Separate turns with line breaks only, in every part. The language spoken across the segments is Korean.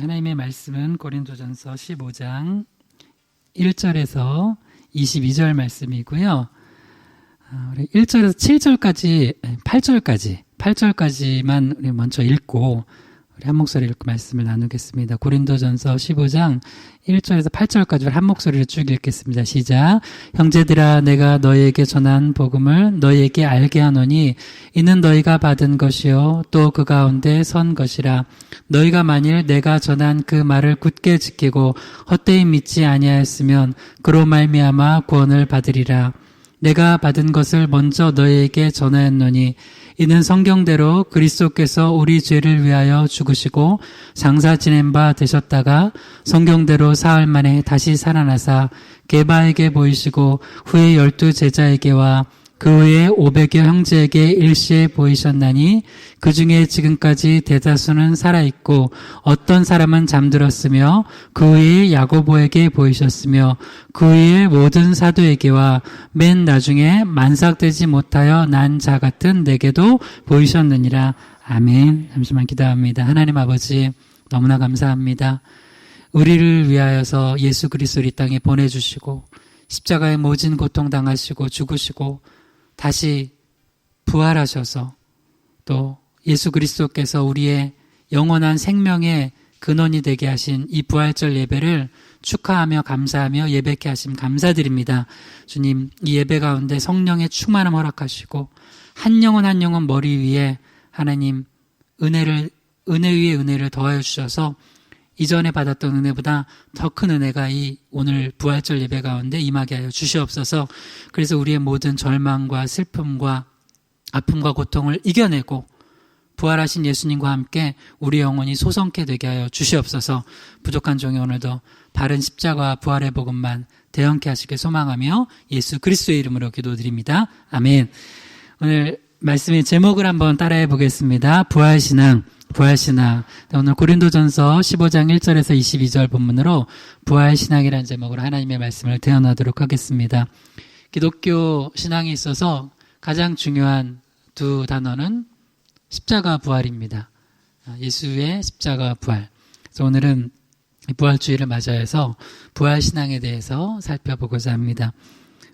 하나님의 말씀은 고린도전서 15장 1절에서 22절 말씀이고요. 우리 1절에서 7절까지, 8절까지만 우리 먼저 읽고 우리 한 목소리 읽고 말씀을 나누겠습니다. 고린도전서 15장 1절에서 8절까지 한 목소리로 쭉 읽겠습니다. 시작. 형제들아, 내가 너희에게 전한 복음을 너희에게 알게 하노니 이는 너희가 받은 것이요 또 그 가운데 선 것이라. 너희가 만일 내가 전한 그 말을 굳게 지키고 헛되이 믿지 아니하였으면 그로 말미암아 구원을 받으리라. 내가 받은 것을 먼저 너희에게 전하였노니 이는 성경대로 그리스도께서 우리 죄를 위하여 죽으시고 장사 지낸 바 되셨다가 성경대로 사흘 만에 다시 살아나사 게바에게 보이시고 후에 12 제자에게와 그 후에 500여 형제에게 일시에 보이셨나니 그 중에 지금까지 대다수는 살아있고 어떤 사람은 잠들었으며 그 후에 야고보에게 보이셨으며 그 후에 모든 사도에게와 맨 나중에 만삭되지 못하여 난 자 같은 내게도 보이셨느니라. 아멘. 잠시만 기도합니다. 하나님 아버지, 너무나 감사합니다. 우리를 위하여서 예수 그리스도를 이 땅에 보내주시고 십자가에 모진 고통 당하시고 죽으시고 다시 부활하셔서 또 예수 그리스도께서 우리의 영원한 생명의 근원이 되게 하신 이 부활절 예배를 축하하며 감사하며 예배케 하심 감사드립니다. 주님, 이 예배 가운데 성령의 충만함 허락하시고 한 영혼 한 영혼 머리 위에 하나님 은혜 위에 은혜를 더하여 주셔서 이전에 받았던 은혜보다 더 큰 은혜가 이 오늘 부활절 예배 가운데 임하게 하여 주시옵소서. 그래서 우리의 모든 절망과 슬픔과 아픔과 고통을 이겨내고 부활하신 예수님과 함께 우리 영혼이 소성케 되게 하여 주시옵소서. 부족한 종이 오늘도 바른 십자가와 부활의 복음만 대언케 하시길 소망하며 예수 그리스도의 이름으로 기도드립니다. 아멘. 오늘 말씀의 제목을 한번 따라해 보겠습니다. 부활신앙. 오늘 고린도전서 15장 1절에서 22절 본문으로 부활신앙이라는 제목으로 하나님의 말씀을 대언하도록 하겠습니다. 기독교 신앙에 있어서 가장 중요한 두 단어는 십자가 부활입니다. 예수의 십자가 부활. 그래서 오늘은 부활주의를 맞이해서 부활신앙에 대해서 살펴보고자 합니다.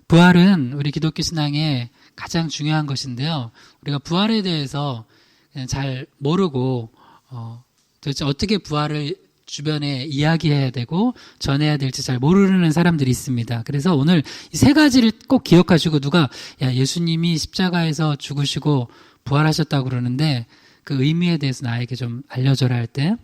부활은 우리 기독교 신앙의 가장 중요한 것인데요. 우리가 부활에 대해서 잘 모르고 도대체 어떻게 부활을 주변에 이야기해야 되고 전해야 될지 잘 모르는 사람들이 있습니다. 그래서 오늘 이 세 가지를 꼭 기억하시고 누가 예수님이 십자가에서 죽으시고 부활하셨다고 그러는데 그 의미에 대해서 나에게 좀 알려줘라 할 때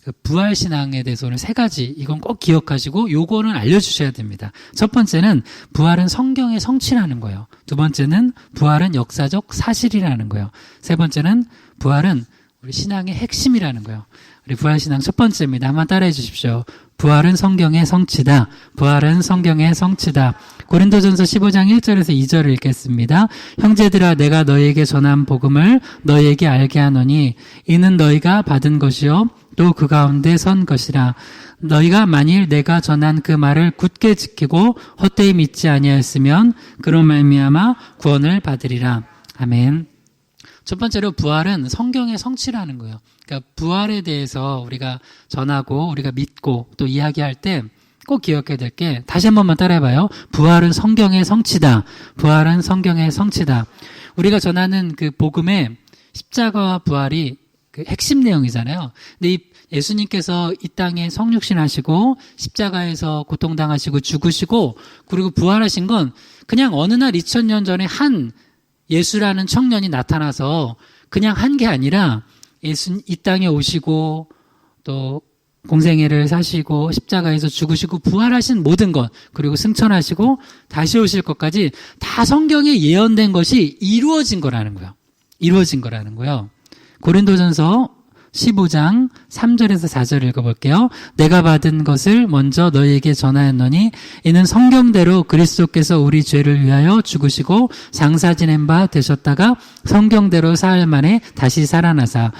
그 부활신앙에 대해서 오늘 세 가지 이건 꼭 기억하시고 요거는 알려주셔야 됩니다. 첫 번째는 부활은 성경의 성취라는 거예요. 두 번째는 부활은 역사적 사실이라는 거예요. 세 번째는 부활은 우리 신앙의 핵심이라는 거예요. 우리 부활신앙 첫 번째입니다. 한번 따라해 주십시오. 부활은 성경의 성취다. 부활은 성경의 성취다. 고린도전서 15장 1절에서 2절을 읽겠습니다. 형제들아, 내가 너희에게 전한 복음을 너희에게 알게 하노니 이는 너희가 받은 것이요 또 그 가운데 선 것이라. 너희가 만일 내가 전한 그 말을 굳게 지키고 헛되이 믿지 아니하였으면 그로 말미암아 구원을 받으리라. 아멘. 첫 번째로 부활은 성경의 성취라는 거예요. 그러니까 부활에 대해서 우리가 전하고 우리가 믿고 또 이야기할 때 꼭 기억해야 될 게 다시 한 번만 따라해봐요. 부활은 성경의 성취다. 부활은 성경의 성취다. 우리가 전하는 그 복음의 십자가와 부활이 그 핵심 내용이잖아요. 근데 이 예수님께서 이 땅에 성육신하시고 십자가에서 고통당하시고 죽으시고 그리고 부활하신 건 그냥 어느 날 2000년 전에 한 예수라는 청년이 나타나서 그냥 한 게 아니라 예수 이 땅에 오시고 또 공생애를 사시고 십자가에서 죽으시고 부활하신 모든 것 그리고 승천하시고 다시 오실 것까지 다 성경에 예언된 것이 이루어진 거라는 거예요. 고린도전서 15장 3절에서 4절 읽어볼게요. 내가 받은 것을 먼저 너희에게 전하였노니 이는 성경대로 그리스도께서 우리 죄를 위하여 죽으시고 장사 지낸 바 되셨다가 성경대로 사흘 만에 다시 살아나사.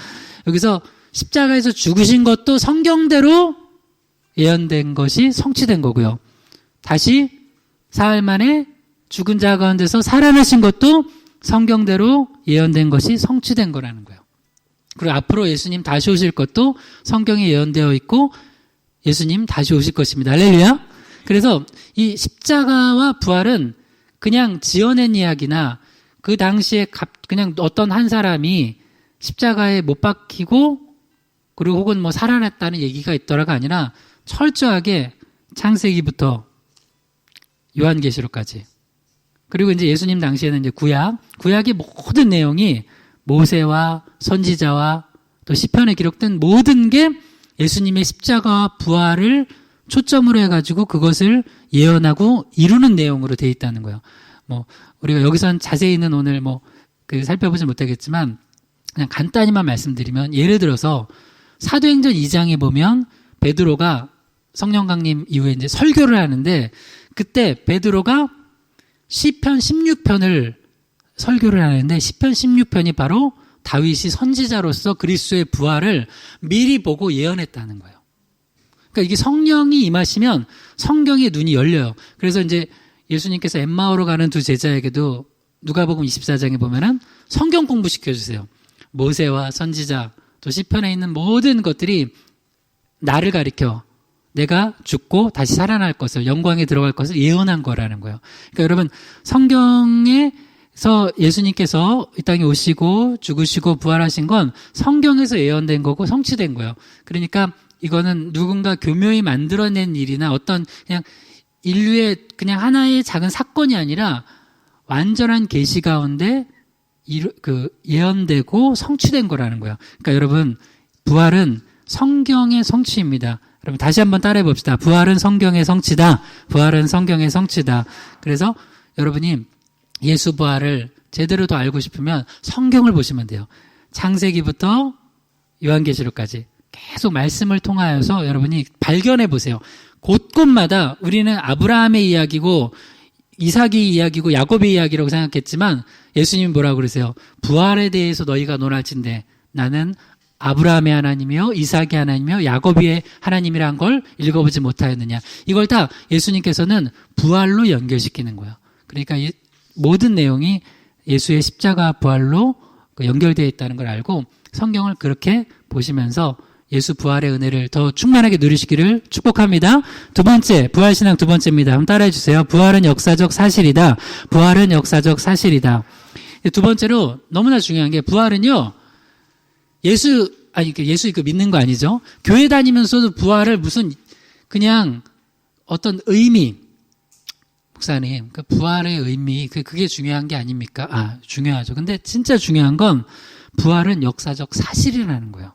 여기서 십자가에서 죽으신 것도 성경대로 예언된 것이 성취된 거고요. 다시 사흘 만에 죽은 자 가운데서 살아나신 것도 성경대로 예언된 것이 성취된 거라는 거예요. 그리고 앞으로 예수님 다시 오실 것도 성경에 예언되어 있고 예수님 다시 오실 것입니다. 할렐루야. 그래서 이 십자가와 부활은 그냥 지어낸 이야기나 그 당시에 그냥 어떤 한 사람이 십자가에 못 박히고 그리고 혹은 뭐 살아났다는 얘기가 있더라가 아니라 철저하게 창세기부터 요한계시록까지 그리고 이제 예수님 당시에는 이제 구약의 모든 내용이 모세와 선지자와 또 시편에 기록된 모든 게 예수님의 십자가와 부활을 초점으로 해가지고 그것을 예언하고 이루는 내용으로 되어 있다는 거예요. 뭐 우리가 여기선 자세히는 오늘 살펴보지 못하겠지만 그냥 간단히만 말씀드리면 예를 들어서 사도행전 2장에 보면 베드로가 성령 강림 이후에 이제 설교를 하는데 그때 베드로가 시편 16편을 설교를 하는데 시편 16편이 바로 다윗이 선지자로서 그리스도의 부활을 미리 보고 예언했다는 거예요. 그러니까 이게 성령이 임하시면 성경의 눈이 열려요. 그래서 이제 예수님께서 엠마오로 가는 두 제자에게도 누가복음 24장에 보면은 성경 공부시켜주세요. 모세와 선지자 또 시편에 있는 모든 것들이 나를 가리켜 내가 죽고 다시 살아날 것을 영광에 들어갈 것을 예언한 거라는 거예요. 그러니까 여러분 성경에서 예수님께서 이 땅에 오시고 죽으시고 부활하신 건 성경에서 예언된 거고 성취된 거예요. 그러니까 이거는 누군가 교묘히 만들어낸 일이나 어떤 그냥 인류의 그냥 하나의 작은 사건이 아니라 완전한 계시 가운데 예언되고 성취된 거라는 거예요. 그러니까 여러분 부활은 성경의 성취입니다. 여러분 다시 한번 따라해 봅시다. 부활은 성경의 성취다. 부활은 성경의 성취다. 그래서 여러분이 예수 부활을 제대로 더 알고 싶으면 성경을 보시면 돼요. 창세기부터 요한계시록까지 계속 말씀을 통하여서 여러분이 발견해 보세요. 곳곳마다 우리는 아브라함의 이야기고 이삭의 이야기고 야곱의 이야기라고 생각했지만 예수님이 뭐라고 그러세요? 부활에 대해서 너희가 논할진대 나는 아브라함의 하나님이요 이삭의 하나님이요 야곱의 하나님이란 걸 읽어보지 못하였느냐. 이걸 다 예수님께서는 부활로 연결시키는 거예요. 그러니까 모든 내용이 예수의 십자가 부활로 연결되어 있다는 걸 알고 성경을 그렇게 보시면서 예수 부활의 은혜를 더 충만하게 누리시기를 축복합니다. 두 번째, 부활신앙 두 번째입니다. 한번 따라해 주세요. 부활은 역사적 사실이다. 부활은 역사적 사실이다. 두 번째로 너무나 중요한 게 부활은요. 예수 이거 믿는 거 아니죠? 교회 다니면서도 부활을 무슨 그냥 어떤 의미 목사님, 그 부활의 의미 그게 중요한 게 아닙니까? 중요하죠. 근데 진짜 중요한 건 부활은 역사적 사실이라는 거예요.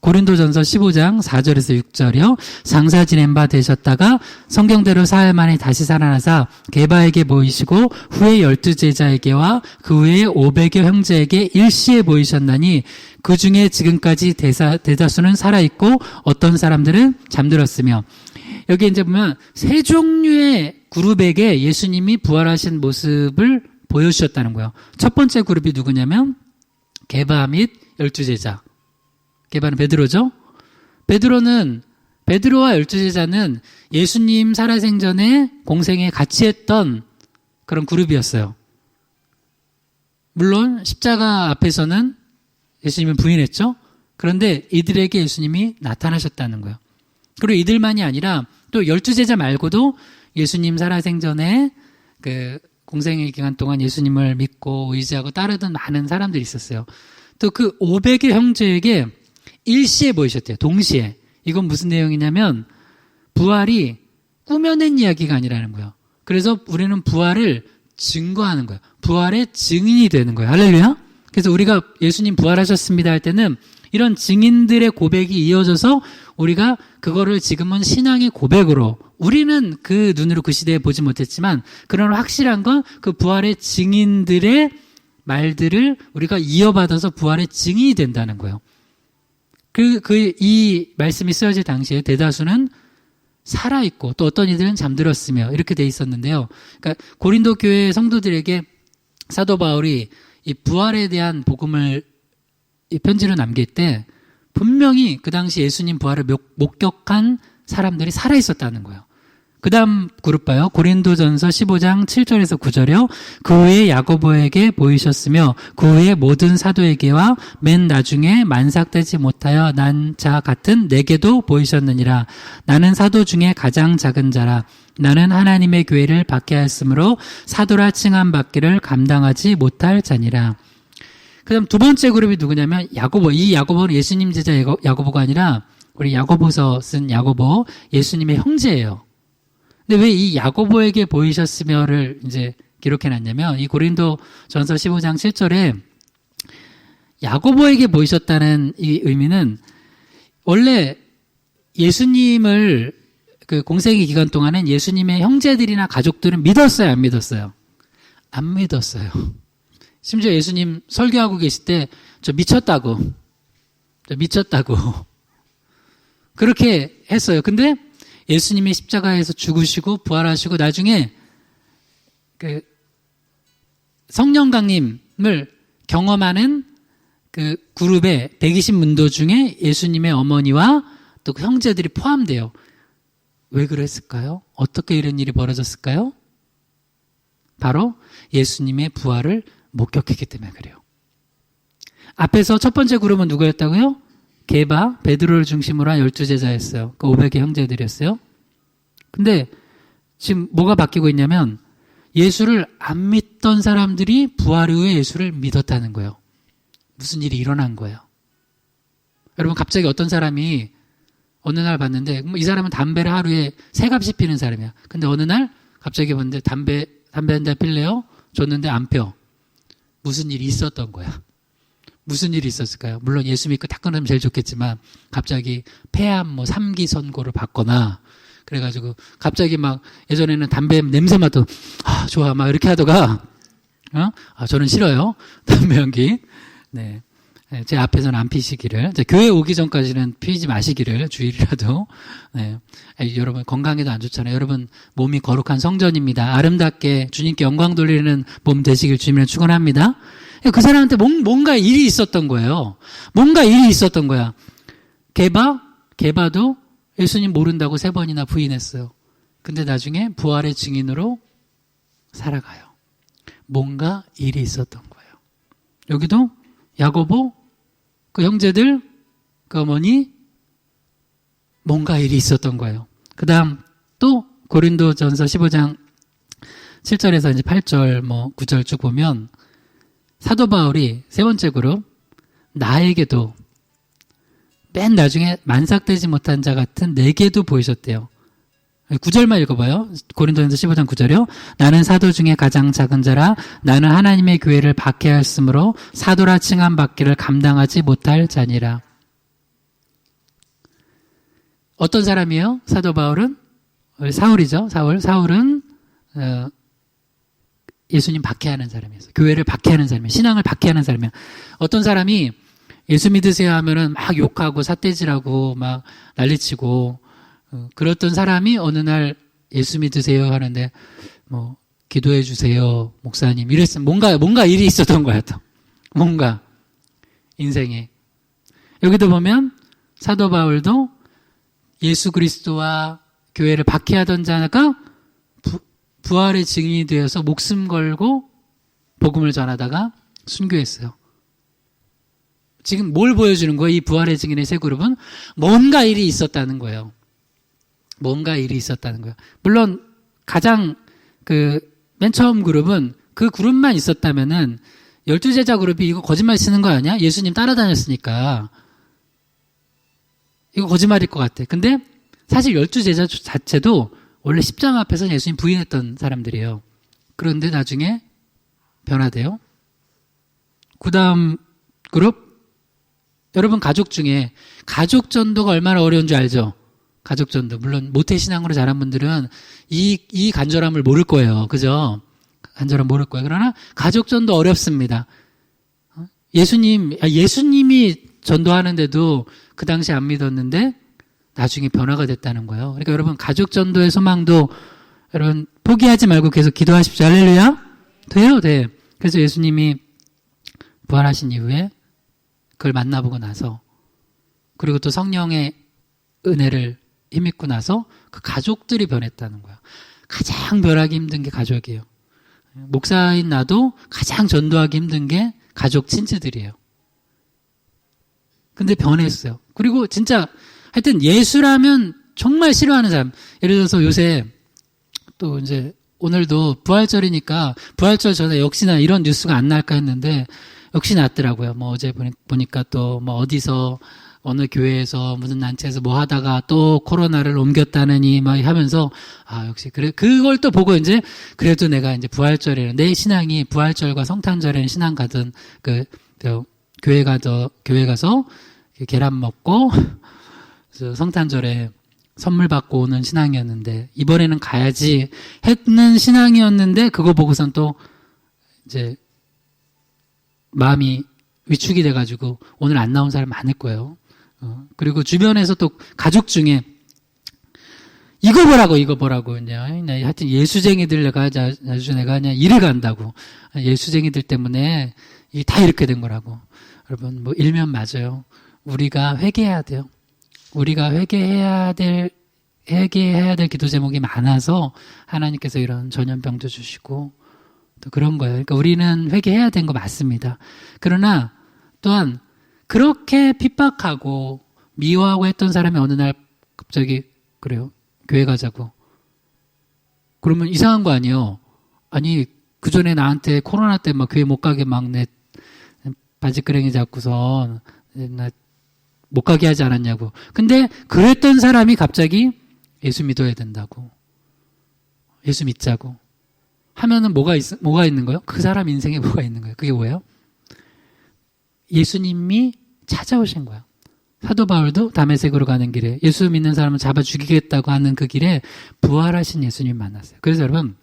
고린도전서 15장 4절에서 6절이요. 장사 지낸 바 되셨다가 성경대로 사흘 만에 다시 살아나사 게바에게 보이시고 후에 12제자에게와 그 후에 500여 형제에게 일시에 보이셨나니 그 중에 지금까지 대다수는 살아있고 어떤 사람들은 잠들었으며 여기 이제 보면 세 종류의 그룹에게 예수님이 부활하신 모습을 보여주셨다는 거예요. 첫 번째 그룹이 누구냐면 게바 및 12제자. 게바는 베드로죠. 베드로와 12제자는 예수님 살아생전에 공생에 같이 했던 그런 그룹이었어요. 물론 십자가 앞에서는 예수님을 부인했죠. 그런데 이들에게 예수님이 나타나셨다는 거예요. 그리고 이들만이 아니라 또 12제자 말고도 예수님 살아생전에 그 공생의 기간 동안 예수님을 믿고 의지하고 따르던 많은 사람들이 있었어요. 또 그 500의 형제에게 일시에 보이셨대요. 동시에. 이건 무슨 내용이냐면 부활이 꾸며낸 이야기가 아니라는 거예요. 그래서 우리는 부활을 증거하는 거예요. 부활의 증인이 되는 거예요. 할렐루야. 그래서 우리가 예수님 부활하셨습니다 할 때는 이런 증인들의 고백이 이어져서 우리가 그거를 지금은 신앙의 고백으로 우리는 그 눈으로 그 시대에 보지 못했지만 그런 확실한 건 그 부활의 증인들의 말들을 우리가 이어받아서 부활의 증인이 된다는 거예요. 이 말씀이 쓰여질 당시에 대다수는 살아있고 또 어떤 이들은 잠들었으며 이렇게 돼 있었는데요. 그러니까 고린도 교회 성도들에게 사도 바울이 이 부활에 대한 복음을 이 편지로 남길 때 분명히 그 당시 예수님 부활을 목격한 사람들이 살아있었다는 거예요. 그 다음 그룹 봐요. 고린도전서 15장 7절에서 9절이요. 그 후에 야고보에게 보이셨으며 그 후에 모든 사도에게와 맨 나중에 만삭되지 못하여 난 자 같은 내게도 보이셨느니라. 나는 사도 중에 가장 작은 자라. 나는 하나님의 교회를 박해하였으므로 사도라 칭함 받기를 감당하지 못할 자니라. 그 다음 두 번째 그룹이 누구냐면 야고보. 이 야고보는 예수님 제자 야고보가 아니라 우리 야고보서 쓴 야고보, 예수님의 형제예요. 근데 왜 이 야고보에게 보이셨으며를 이제 기록해놨냐면 이 고린도 전서 15장 7절에 야고보에게 보이셨다는 이 의미는 원래 예수님을 그 공생의 기간 동안엔 예수님의 형제들이나 가족들은 믿었어요, 안 믿었어요? 안 믿었어요. 심지어 예수님 설교하고 계실 때 저 미쳤다고 그렇게 했어요. 근데 예수님이 십자가에서 죽으시고 부활하시고 나중에 그 성령 강림을 경험하는 그 그룹의 120문도 중에 예수님의 어머니와 또 그 형제들이 포함돼요. 왜 그랬을까요? 어떻게 이런 일이 벌어졌을까요? 바로 예수님의 부활을 목격했기 때문에 그래요. 앞에서 첫 번째 그룹은 누구였다고요? 게바, 베드로를 중심으로 한 12제자였어요. 그 500의 형제들이었어요. 근데 지금 뭐가 바뀌고 있냐면 예수를 안 믿던 사람들이 부활 이후에 예수를 믿었다는 거예요. 무슨 일이 일어난 거예요. 여러분 갑자기 어떤 사람이 어느 날 봤는데 이 사람은 담배를 하루에 3갑씩 피는 사람이야. 근데 어느 날 갑자기 봤는데 담배 한 대 필래요? 줬는데 안 펴. 무슨 일이 있었던 거야. 무슨 일이 있었을까요? 물론 예수 믿고 다 끊으면 제일 좋겠지만 갑자기 폐암 3기 선고를 받거나 그래가지고 갑자기 막 예전에는 담배 냄새 맡던 좋아 막 이렇게 하다가 저는 싫어요. 담배 연기. 네. 제 앞에서는 안 피시기를. 교회 오기 전까지는 피지 마시기를 주일이라도. 네. 여러분 건강에도 안 좋잖아요. 여러분 몸이 거룩한 성전입니다. 아름답게 주님께 영광 돌리는 몸 되시길 주님을 축원합니다. 그 사람한테 뭔가 일이 있었던 거예요. 뭔가 일이 있었던 거야. 게바도 예수님 모른다고 3번이나 부인했어요. 근데 나중에 부활의 증인으로 살아가요. 뭔가 일이 있었던 거예요. 여기도 야고보, 그 형제들, 그 어머니, 뭔가 일이 있었던 거예요. 그 다음 또 고린도전서 15장 7절에서 이제 8절, 9절 쭉 보면 사도 바울이 세 번째 그룹, 나에게도 맨 나중에 만삭되지 못한 자 같은 내게도 보이셨대요. 9절만 읽어봐요. 고린도전서 15장 9절이요. 나는 사도 중에 가장 작은 자라 나는 하나님의 교회를 박해하였으므로 사도라 칭함 받기를 감당하지 못할 자니라. 어떤 사람이에요? 사도 바울은? 사울이죠. 사울은 예수님 박해하는 사람이었어요. 교회를 박해하는 사람이에요. 신앙을 박해하는 사람이에요. 어떤 사람이 예수 믿으세요 하면은 막 욕하고 삿대질하고 막 난리치고 그랬던 사람이 어느 날 예수 믿으세요 하는데 기도해 주세요 목사님 이랬으면 뭔가 일이 있었던 거야. 또 뭔가 인생에 여기도 보면 사도 바울도 예수 그리스도와 교회를 박해하던 자가 부활의 증인이 되어서 목숨 걸고 복음을 전하다가 순교했어요. 지금 뭘 보여주는 거예요? 이 부활의 증인의 세 그룹은 뭔가 일이 있었다는 거예요. 뭔가 일이 있었다는 거예요. 물론 가장 맨 처음 그룹은 그 그룹만 있었다면은 12제자 그룹이 이거 거짓말 치는 거 아니야? 예수님 따라다녔으니까 이거 거짓말일 것 같아. 근데 사실 12제자 자체도 원래 십자가 앞에서 예수님 부인했던 사람들이에요. 그런데 나중에 변화돼요. 그 다음 그룹, 여러분 가족 중에 가족 전도가 얼마나 어려운 줄 알죠? 가족 전도. 물론 모태신앙으로 자란 분들은 이 간절함을 모를 거예요. 그죠? 간절함 모를 거예요. 그러나 가족 전도 어렵습니다. 예수님이 전도하는데도 그 당시 안 믿었는데 나중에 변화가 됐다는 거예요. 그러니까 여러분 가족 전도의 소망도 여러분 포기하지 말고 계속 기도하십시오. 할렐루야. 돼요, 돼. 그래서 예수님이 부활하신 이후에 그걸 만나보고 나서 그리고 또 성령의 은혜를 힘입고 나서 그 가족들이 변했다는 거야. 가장 변하기 힘든 게 가족이에요. 목사인 나도 가장 전도하기 힘든 게 가족 친지들이에요. 근데 변했어요. 그리고 진짜 하여튼 예수라면 정말 싫어하는 사람. 예를 들어서 요새 또 이제 오늘도 부활절이니까 부활절 전에 역시나 이런 뉴스가 안 날까 했는데 역시 났더라고요. 뭐 어제 보니까 또 뭐 어디서 어느 교회에서 무슨 단체에서 뭐 하다가 또 코로나를 옮겼다느니 막 하면서 아 역시 그래 그걸 또 보고 이제 그래도 내가 이제 부활절에는 내 신앙이 부활절과 성탄절에는 신앙 가던 그 교회 가서 계란 먹고 성탄절에 선물 받고 오는 신앙이었는데 이번에는 가야지 했는 신앙이었는데 그거 보고선 또 이제 마음이 위축이 돼가지고 오늘 안 나온 사람 많을 거예요. 그리고 주변에서 또 가족 중에 이거 보라고 그냥 하여튼 예수쟁이들 내가 그냥 일을 간다고 예수쟁이들 때문에 다 이렇게 된 거라고. 여러분 뭐 일면 맞아요. 우리가 회개해야 돼요. 우리가 회개해야 될 기도 제목이 많아서 하나님께서 이런 전염병도 주시고 또 그런 거예요. 그러니까 우리는 회개해야 되는 거 맞습니다. 그러나 또한 그렇게 핍박하고 미워하고 했던 사람이 어느 날 갑자기 그래요. 교회 가자고. 그러면 이상한 거 아니에요. 아니 그 전에 나한테 코로나 때 막 교회 못 가게 막 내 바지끄레기 잡고선 나 못 가게 하지 않았냐고. 근데 그랬던 사람이 갑자기 예수 믿어야 된다고. 예수 믿자고. 하면은 뭐가 있는 거예요? 그 사람 인생에 뭐가 있는 거예요? 그게 뭐예요? 예수님이 찾아오신 거야. 사도 바울도 다메섹으로 가는 길에 예수 믿는 사람을 잡아 죽이겠다고 하는 그 길에 부활하신 예수님 만났어요. 그래서 여러분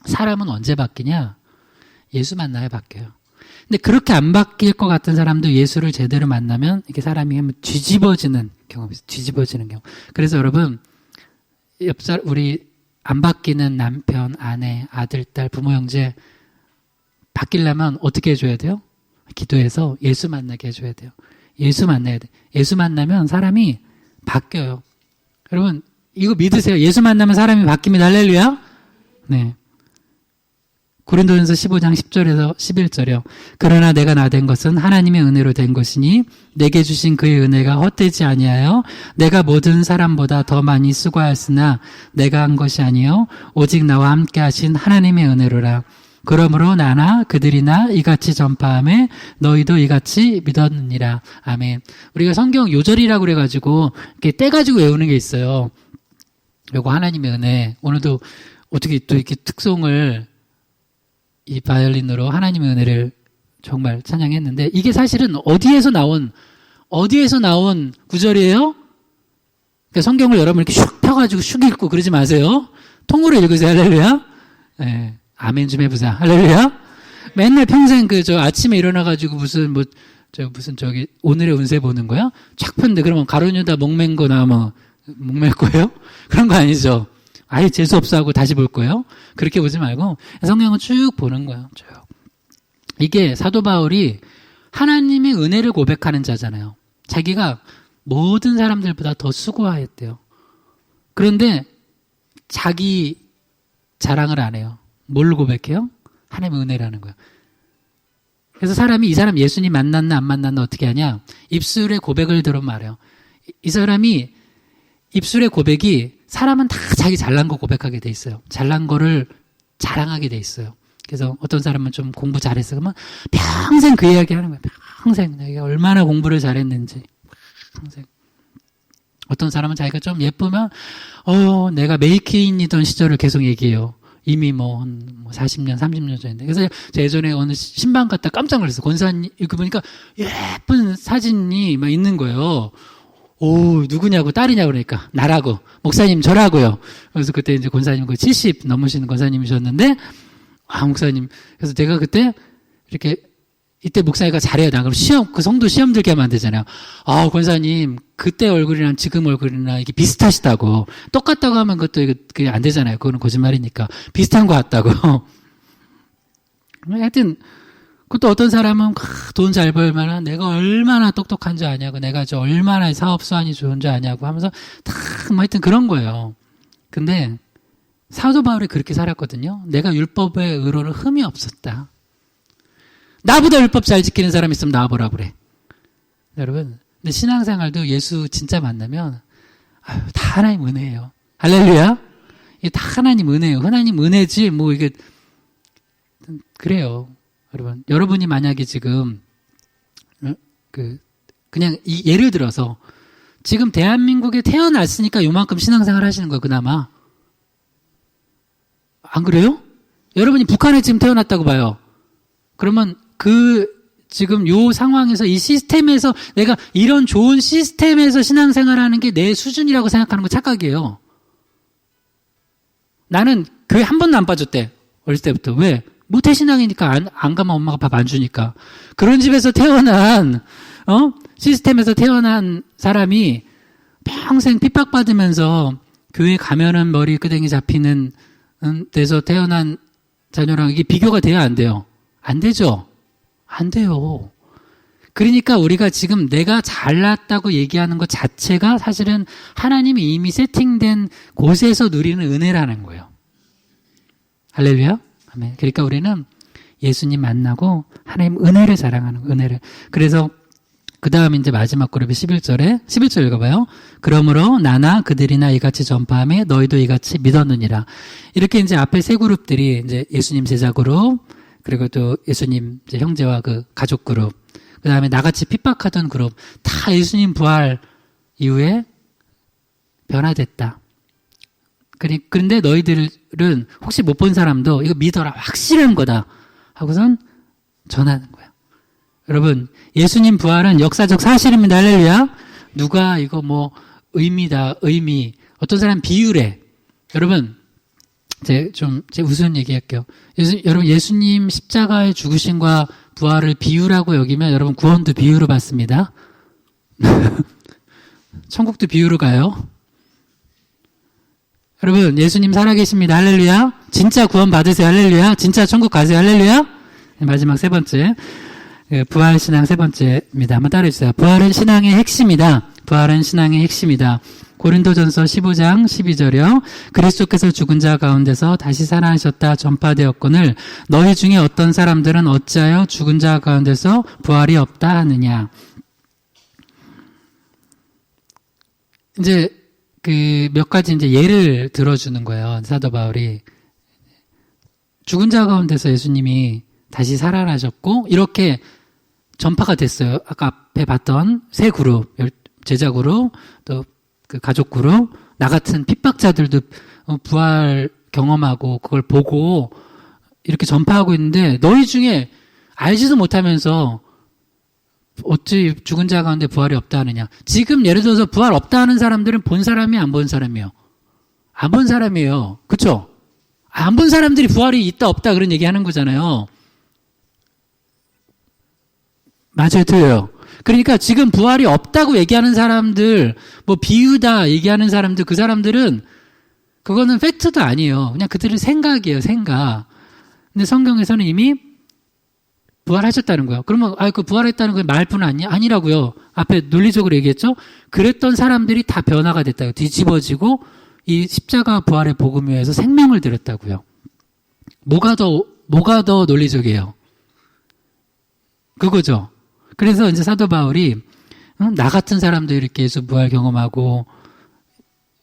사람은 언제 바뀌냐? 예수 만나야 바뀌어요. 근데 그렇게 안 바뀔 것 같은 사람도 예수를 제대로 만나면 이렇게 사람이 한번 뒤집어지는 경험이 있어요. 뒤집어지는 경우. 그래서 여러분 우리 안 바뀌는 남편, 아내, 아들, 딸, 부모, 형제 바뀌려면 어떻게 해줘야 돼요? 기도해서 예수 만나게 해줘야 돼요. 예수 만나야 돼. 예수 만나면 사람이 바뀌어요. 여러분 이거 믿으세요. 예수 만나면 사람이 바뀝니다. 할렐루야. 네. 고린도전서 15장 10절에서 11절이요. 그러나 내가 나된 것은 하나님의 은혜로 된 것이니 내게 주신 그의 은혜가 헛되지 아니하여 내가 모든 사람보다 더 많이 수고하였으나 내가 한 것이 아니요 오직 나와 함께 하신 하나님의 은혜로라. 그러므로 나나 그들이나 이같이 전파하며 너희도 이같이 믿었느니라. 아멘. 우리가 성경 요절이라고 그래가지고 이렇게 떼가지고 외우는 게 있어요. 그리고 하나님의 은혜. 오늘도 어떻게 또 이렇게 특송을 이 바이올린으로 하나님의 은혜를 정말 찬양했는데 이게 사실은 어디에서 나온 구절이에요? 그러니까 성경을 여러분 이렇게 슉 펴가지고 슉 읽고 그러지 마세요. 통으로 읽으세요. 할렐루야. 네. 아멘 좀 해보자. 할렐루야. 맨날 평생 아침에 일어나가지고 무슨 오늘의 운세 보는 거야? 쫙 폈는데 그러면 가론유다 목맨 거나 목맬 거예요? 그런 거 아니죠. 아예 재수없어 하고 다시 볼 거예요? 그렇게 보지 말고 성경은 쭉 보는 거예요. 쭉. 이게 사도 바울이 하나님의 은혜를 고백하는 자잖아요. 자기가 모든 사람들보다 더 수고하였대요. 그런데 자기 자랑을 안 해요. 뭘 고백해요? 하나님의 은혜라는 거예요. 그래서 이 사람 예수님 만났나 안 만났나 어떻게 하냐? 입술의 고백을 들으면 말해요. 이 사람이 입술의 고백이 사람은 다 자기 잘난 거 고백하게 돼 있어요. 잘난 거를 자랑하게 돼 있어요. 그래서 어떤 사람은 좀 공부 잘했어. 그러면 평생 그 이야기 하는 거예요. 평생 내가 얼마나 공부를 잘했는지. 평생. 어떤 사람은 자기가 좀 예쁘면 내가 메이킹이던 시절을 계속 얘기해요. 이미 40년, 30년 전인데. 그래서 제가 예전에 어느 신방 갔다 깜짝 놀랐어요. 권사님, 이렇게 보니까 예쁜 사진이 막 있는 거예요. 누구냐고, 딸이냐고 그러니까. 나라고. 목사님, 저라고요. 그래서 그때 이제 권사님 70 넘으시는 권사님이셨는데, 목사님. 그래서 내가 그때 이렇게, 이때 목사님과 잘해야 돼. 그럼 그 성도 시험 들게 하면 안 되잖아요. 권사님, 그때 얼굴이랑 지금 얼굴이랑 이게 비슷하시다고. 똑같다고 하면 그게 안 되잖아요. 그거는 거짓말이니까. 비슷한 것 같다고. 하여튼, 그것도 어떤 사람은 돈 잘 벌면은 내가 얼마나 똑똑한 줄 아냐고, 내가 저 얼마나 사업 수완이 좋은 줄 아냐고 하면서 뭐 하여튼 그런 거예요. 근데 사도 바울이 그렇게 살았거든요. 내가 율법의 의로는 흠이 없었다. 나보다 율법 잘 지키는 사람 있으면 나와보라 그래. 여러분, 근데 신앙생활도 예수 진짜 만나면 다 하나님 은혜예요. 할렐루야. 이게 다 하나님 은혜예요. 하나님 은혜지 뭐 이게 그래요. 여러분이 만약에 지금 그냥 예를 들어서 지금 대한민국에 태어났으니까 요만큼 신앙생활 하시는 거예요. 그나마. 안 그래요? 여러분이 북한에 지금 태어났다고 봐요. 그러면 지금 요 상황에서 이 시스템에서 내가 이런 좋은 시스템에서 신앙생활 하는 게 내 수준이라고 생각하는 거 착각이에요. 나는 교회 한 번도 안 빠졌대. 어렸을 때부터. 왜? 모태신앙이니까 안 가면 엄마가 밥 안 주니까. 그런 집에서 태어난 시스템에서 태어난 사람이 평생 핍박받으면서 교회 가면은 머리 끄댕이 잡히는 데서 태어난 자녀랑 이게 비교가 돼야 안 돼요? 안 되죠? 안 돼요. 그러니까 우리가 지금 내가 잘났다고 얘기하는 것 자체가 사실은 하나님이 이미 세팅된 곳에서 누리는 은혜라는 거예요. 할렐루야? 아멘. 그러니까 우리는 예수님 만나고 하나님 은혜를 자랑하는 거예요. 은혜를. 그래서 그 다음 이제 마지막 그룹이 11절 읽어봐요. 그러므로 나나 그들이나 이같이 전파하며 너희도 이같이 믿었느니라. 이렇게 이제 앞에 세 그룹들이 이제 예수님 제자 그룹, 그리고 또 예수님 이제 형제와 그 가족 그룹, 그 다음에 나같이 핍박하던 그룹, 다 예수님 부활 이후에 변화됐다. 그런데 너희들은 혹시 못 본 사람도 이거 믿어라. 확실한 거다. 하고선 전하는 거예요. 여러분, 예수님 부활은 역사적 사실입니다. 할렐루야. 누가 이거 뭐 의미. 어떤 사람 비유래. 여러분, 제 우스운 얘기할게요. 여러분, 예수님 십자가의 죽으심과 부활을 비유라고 여기면 여러분 구원도 비유로 받습니다. 천국도 비유로 가요. 여러분, 예수님 살아계십니다. 할렐루야. 진짜 구원 받으세요. 할렐루야. 진짜 천국 가세요. 할렐루야. 마지막 세 번째. 부활 신앙 세 번째입니다. 한번 따라해주세요. 부활은 신앙의 핵심이다. 부활은 신앙의 핵심이다. 고린도전서 15장 12절이요. 그리스도께서 죽은 자 가운데서 다시 살아나셨다 전파되었거늘 너희 중에 어떤 사람들은 어찌하여 죽은 자 가운데서 부활이 없다 하느냐. 이제 몇 가지 이제 예를 들어주는 거예요. 사도 바울이. 죽은 자 가운데서 예수님이 다시 살아나셨고, 이렇게 전파가 됐어요. 아까 앞에 봤던 세 그룹, 제자 그룹, 또 그 가족 그룹, 나 같은 핍박자들도 부활 경험하고 그걸 보고 이렇게 전파하고 있는데, 너희 중에 알지도 못하면서 어찌 죽은 자 가운데 부활이 없다 하느냐. 지금 예를 들어서 부활 없다 하는 사람들은 본 사람이 안 본 사람이에요. 안 본 사람이에요. 그쵸? 안 본 사람들이 부활이 있다 없다 그런 얘기 하는 거잖아요. 맞아요, 틀려요. 그러니까 지금 부활이 없다고 얘기하는 사람들, 뭐 비유다 얘기하는 사람들, 그 사람들은 그거는 팩트도 아니에요. 그냥 그들의 생각이에요, 생각. 근데 성경에서는 이미 부활하셨다는 거예요. 그러면 그 부활했다는 건 말뿐 아니라고요. 앞에 논리적으로 얘기했죠. 그랬던 사람들이 다 변화가 됐다고. 뒤집어지고 이 십자가 부활의 복음 위에서 생명을 드렸다고요. 뭐가 더 논리적이에요? 그거죠. 그래서 이제 사도 바울이 나 같은 사람도 이렇게 예수 부활 경험하고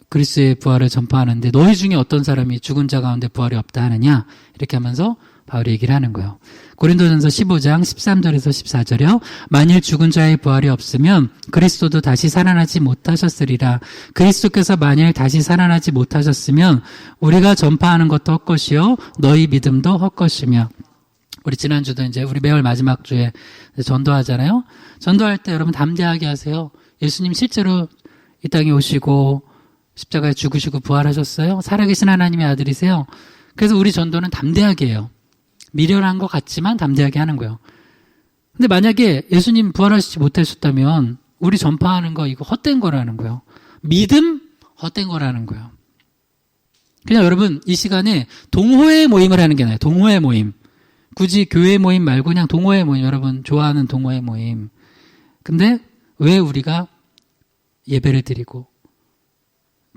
그리스도의 부활을 전파하는데 너희 중에 어떤 사람이 죽은 자 가운데 부활이 없다 하느냐 이렇게 하면서 바울이 얘기를 하는 거예요. 고린도전서 15장 13절에서 14절이요. 만일 죽은 자의 부활이 없으면 그리스도도 다시 살아나지 못하셨으리라. 그리스도께서 만일 다시 살아나지 못하셨으면 우리가 전파하는 것도 헛것이요 너희 믿음도 헛것이며. 우리 지난주도 이제 우리 매월 마지막 주에 전도하잖아요. 전도할 때 여러분 담대하게 하세요. 예수님 실제로 이 땅에 오시고 십자가에 죽으시고 부활하셨어요. 살아계신 하나님의 아들이세요. 그래서 우리 전도는 담대하게 해요. 미련한 것 같지만 담대하게 하는 거예요. 근데 만약에 예수님 부활하시지 못하셨다면 우리 전파하는 거 이거 헛된 거라는 거예요. 믿음 헛된 거라는 거예요. 그냥 여러분 이 시간에 동호회 모임을 하는 게 나아요. 동호회 모임. 굳이 교회 모임 말고 그냥 동호회 모임, 여러분 좋아하는 동호회 모임. 근데 왜 우리가 예배를 드리고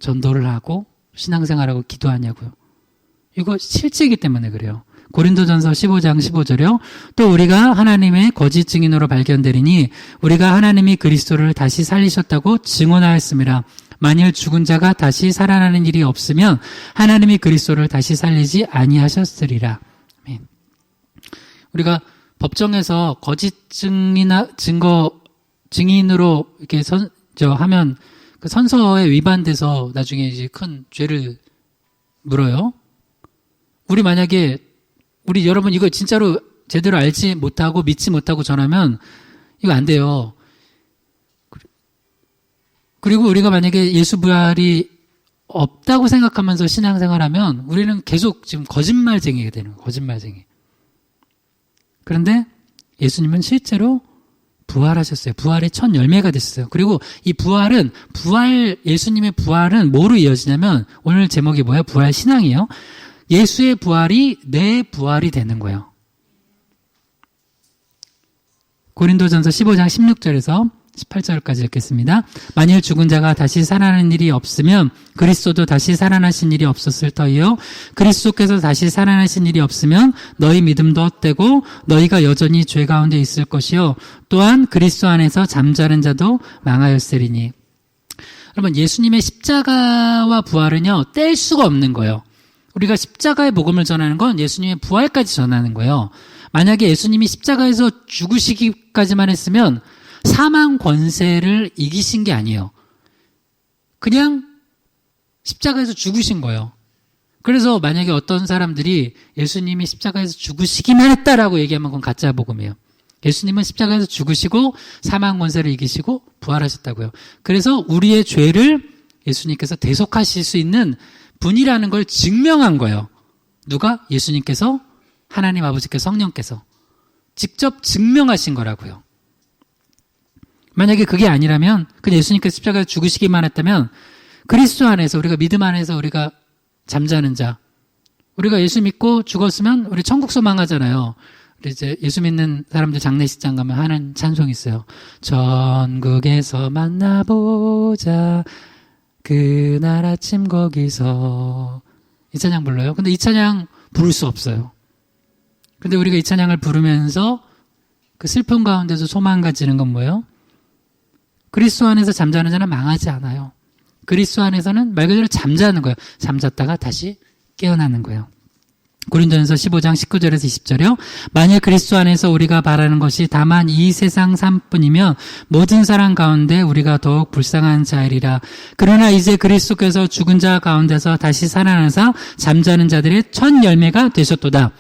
전도를 하고 신앙생활하고 기도하냐고요. 이거 실제이기 때문에 그래요. 고린도전서 15장 15절이요. 또 우리가 하나님의 거짓 증인으로 발견되리니 우리가 하나님이 그리스도를 다시 살리셨다고 증언하였습니다. 만일 죽은 자가 다시 살아나는 일이 없으면 하나님이 그리스도를 다시 살리지 아니하셨으리라. 아멘. 우리가 법정에서 거짓 증인으로 이렇게 하면 그 선서에 위반돼서 나중에 이제 큰 죄를 물어요. 우리 여러분 이거 진짜로 제대로 알지 못하고 믿지 못하고 전하면 이거 안 돼요. 그리고 우리가 만약에 예수 부활이 없다고 생각하면서 신앙생활하면 우리는 계속 지금 거짓말쟁이가 되는 거예요. 거짓말쟁이. 그런데 예수님은 실제로 부활하셨어요. 부활의 첫 열매가 됐어요. 그리고 이 예수님의 부활은 뭐로 이어지냐면 오늘 제목이 뭐예요? 부활 신앙이에요. 예수의 부활이 내 부활이 되는 거예요. 고린도전서 15장 16절에서 18절까지 읽겠습니다. 만일 죽은 자가 다시 살아나는 일이 없으면 그리스도도 다시 살아나신 일이 없었을 터이요. 그리스도께서 다시 살아나신 일이 없으면 너희 믿음도 헛되고 너희가 여전히 죄 가운데 있을 것이요. 또한 그리스도 안에서 잠자는 자도 망하였으리니. 여러분, 예수님의 십자가와 부활은요, 뗄 수가 없는 거예요. 우리가 십자가의 복음을 전하는 건 예수님의 부활까지 전하는 거예요. 만약에 예수님이 십자가에서 죽으시기까지만 했으면 사망 권세를 이기신 게 아니에요. 그냥 십자가에서 죽으신 거예요. 그래서 만약에 어떤 사람들이 예수님이 십자가에서 죽으시기만 했다라고 얘기하면 그건 가짜 복음이에요. 예수님은 십자가에서 죽으시고 사망 권세를 이기시고 부활하셨다고요. 그래서 우리의 죄를 예수님께서 대속하실 수 있는 분이라는 걸 증명한 거예요. 누가? 예수님께서, 하나님 아버지께서, 성령께서 직접 증명하신 거라고요. 만약에 그게 아니라면, 그냥 예수님께서 십자가에서 죽으시기만 했다면 그리스도 안에서, 우리가 믿음 안에서 우리가 잠자는 자, 우리가 예수 믿고 죽었으면 우리 천국 소망하잖아요. 이제 예수 믿는 사람들 장례식장 가면 하는 찬송이 있어요. 천국에서 만나보자 그날 아침 거기서. 이 찬양 불러요. 근데 이 찬양 부를 수 없어요. 근데 우리가 이 찬양을 부르면서 그 슬픔 가운데서 소망 가지는 건 뭐예요? 그리스도 안에서 잠자는 자는 망하지 않아요. 그리스도 안에서는 말 그대로 잠자는 거예요. 잠잤다가 다시 깨어나는 거예요. 고린도전서 15장 19절에서 20절이요. 만일 그리스도 안에서 우리가 바라는 것이 다만 이 세상 삶뿐이면 모든 사람 가운데 우리가 더욱 불쌍한 자이리라. 그러나 이제 그리스도께서 죽은 자 가운데서 다시 살아나사 잠자는 자들의 첫 열매가 되셨도다.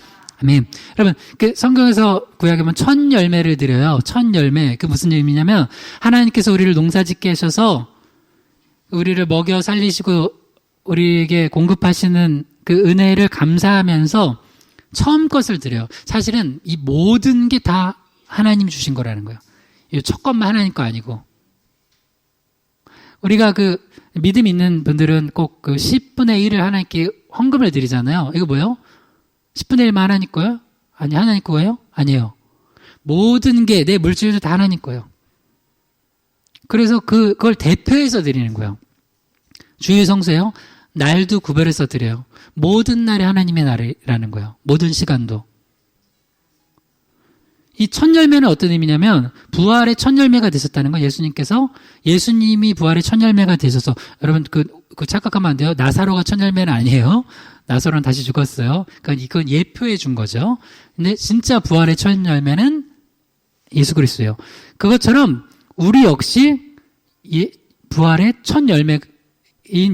아멘. 여러분, 그 성경에서 구약에 보면 첫 열매를 드려요. 첫 열매. 그 무슨 의미냐면 하나님께서 우리를 농사짓게 하셔서 우리를 먹여 살리시고 우리에게 공급하시는 그 은혜를 감사하면서 처음 것을 드려요. 사실은 이 모든 게 다 하나님 주신 거라는 거예요. 이 첫 것만 하나님 거 아니고. 우리가 그 믿음 있는 분들은 꼭 그 10분의 1을 하나님께 헌금을 드리잖아요. 이거 뭐예요? 10분의 1만 하나님 거예요? 아니, 하나님 거예요? 아니에요. 모든 게, 내 물질도 다 하나님 거예요. 그래서 그걸 대표해서 드리는 거예요. 주일 성수예요. 날도 구별해서 드려요. 모든 날이 하나님의 날이라는 거예요. 모든 시간도. 이 첫 열매는 어떤 의미냐면 부활의 첫 열매가 되셨다는 건 예수님이 부활의 첫 열매가 되셔서, 여러분 그 착각하면 안 돼요. 나사로가 첫 열매는 아니에요. 나사로는 다시 죽었어요. 그러니까 이건 예표해 준 거죠. 근데 진짜 부활의 첫 열매는 예수 그리스도예요. 그것처럼 우리 역시 부활의 첫 열매인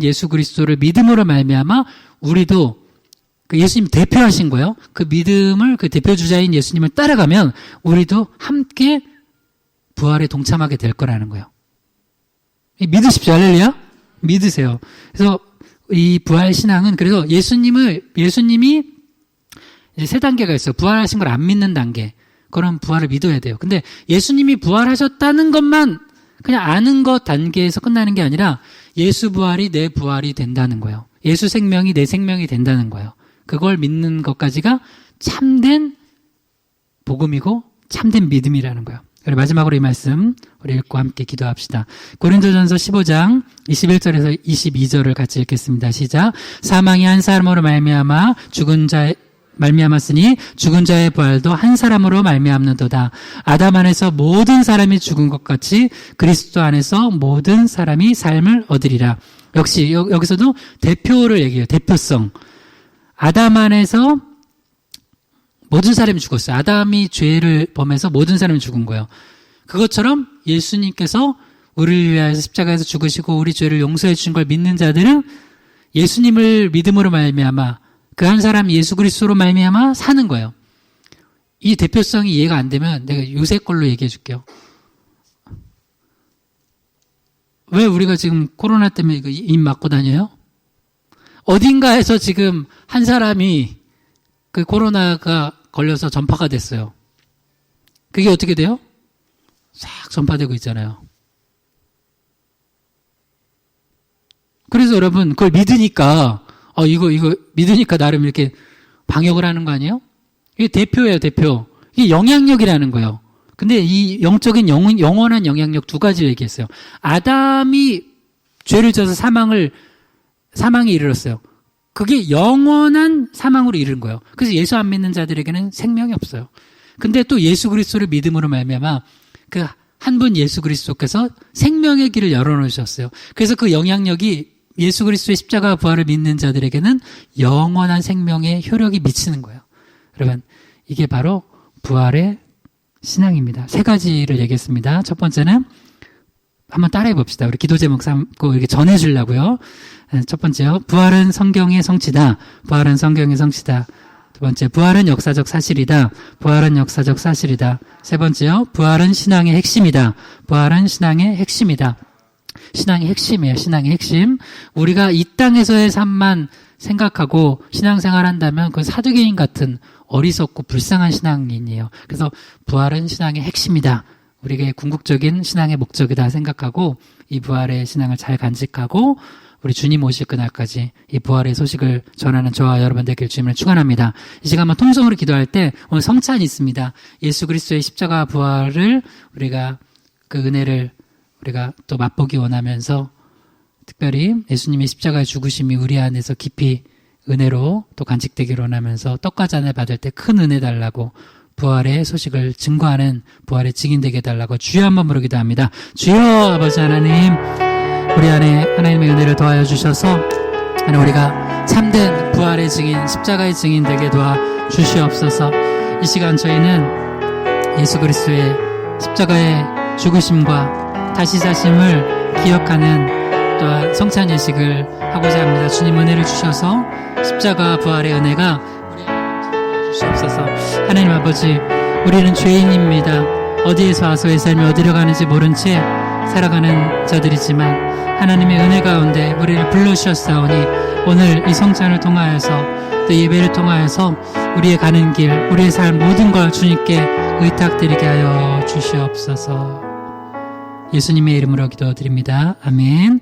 예수 그리스도를 믿음으로 말미암아 우리도 그 예수님 대표하신 거예요. 그 믿음을, 그 대표주자인 예수님을 따라가면 우리도 함께 부활에 동참하게 될 거라는 거예요. 믿으십시오. 할렐루야. 믿으세요. 그래서 이 부활 신앙은, 그래서 예수님이 이제 세 단계가 있어요. 부활하신 걸 안 믿는 단계. 그럼 부활을 믿어야 돼요. 근데 예수님이 부활하셨다는 것만 그냥 아는 것 단계에서 끝나는 게 아니라 예수 부활이 내 부활이 된다는 거예요. 예수 생명이 내 생명이 된다는 거예요. 그걸 믿는 것까지가 참된 복음이고 참된 믿음이라는 거예요. 그리고 마지막으로 이 말씀 우리 읽고 함께 기도합시다. 고린도전서 15장 21절에서 22절을 같이 읽겠습니다. 시작. 사망이 한 사람으로 말미암아 말미암았으니 죽은 자의 부활도 한 사람으로 말미암는도다. 아담 안에서 모든 사람이 죽은 것 같이 그리스도 안에서 모든 사람이 삶을 얻으리라. 역시 여기서도 대표를 얘기해요. 대표성. 아담 안에서 모든 사람이 죽었어요. 아담이 죄를 범해서 모든 사람이 죽은 거예요. 그것처럼 예수님께서 우리를 위하여서 십자가에서 죽으시고 우리 죄를 용서해 주신 걸 믿는 자들은 예수님을 믿음으로 말미암아 그 한 사람 예수 그리스도로 말미암아 사는 거예요. 이 대표성이 이해가 안 되면 내가 요새 걸로 얘기해 줄게요. 왜 우리가 지금 코로나 때문에 입 막고 다녀요? 어딘가에서 지금 한 사람이 그 코로나가 걸려서 전파가 됐어요. 그게 어떻게 돼요? 싹 전파되고 있잖아요. 그래서 여러분 그걸 믿으니까 이거 믿으니까 나름 이렇게 방역을 하는 거 아니에요? 이게 대표예요, 대표. 이게 영향력이라는 거예요. 근데 이 영적인 영원한 영향력 두 가지를 얘기했어요. 아담이 죄를 져서 사망에 이르렀어요. 그게 영원한 사망으로 이르는 거예요. 그래서 예수 안 믿는 자들에게는 생명이 없어요. 근데 또 예수 그리스도를 믿음으로 말미암아 그 한 분 예수 그리스도께서 생명의 길을 열어놓으셨어요. 그래서 그 영향력이 예수 그리스도의 십자가 부활을 믿는 자들에게는 영원한 생명의 효력이 미치는 거예요. 여러분, 이게 바로 부활의 신앙입니다. 세 가지를 얘기했습니다. 첫 번째는 한번 따라해 봅시다. 우리 기도 제목 삼고 이렇게 전해주려고요. 첫 번째요. 부활은 성경의 성취다. 부활은 성경의 성취다. 두 번째, 부활은 역사적 사실이다. 부활은 역사적 사실이다. 세 번째요. 부활은 신앙의 핵심이다. 부활은 신앙의 핵심이다. 신앙의 핵심이에요. 신앙의 핵심. 우리가 이 땅에서의 삶만 생각하고 신앙생활 한다면 그건 사두개인 같은 어리석고 불쌍한 신앙인이에요. 그래서 부활은 신앙의 핵심이다. 우리에게 궁극적인 신앙의 목적이다 생각하고 이 부활의 신앙을 잘 간직하고 우리 주님 오실 그날까지 이 부활의 소식을 전하는 저와 여러분 되길 주님을 축원합니다. 이 시간 한번 통성으로 기도할 때 오늘 성찬이 있습니다. 예수 그리스도의 십자가 부활을 우리가 그 은혜를 우리가 또 맛보기 원하면서 특별히 예수님의 십자가의 죽으심이 우리 안에서 깊이 은혜로 또 간직되기를 원하면서 떡과 잔을 받을 때 큰 은혜 달라고 부활의 소식을 증거하는 부활의 증인되게 해달라고 주여 한번 부르기도 합니다. 주여 아버지 하나님, 우리 안에 하나님의 은혜를 더하여 주셔서 우리가 참된 부활의 증인, 십자가의 증인 되게 도와 주시옵소서. 이 시간 저희는 예수 그리스도의 십자가의 죽으심과 다시 사심을 기억하는 또한 성찬 예식을 하고자 합니다. 주님 은혜를 주셔서 십자가 부활의 은혜가 우리에게 주시옵소서. 하나님 아버지, 우리는 죄인입니다. 어디에서 와서의 삶이 어디로 가는지 모른 채 살아가는 자들이지만 하나님의 은혜 가운데 우리를 불러주셨사오니 오늘 이 성찬을 통하여서 또 예배를 통하여서 우리의 가는 길, 우리의 삶 모든 걸 주님께 의탁드리게 하여 주시옵소서. 예수님의 이름으로 기도드립니다. 아멘.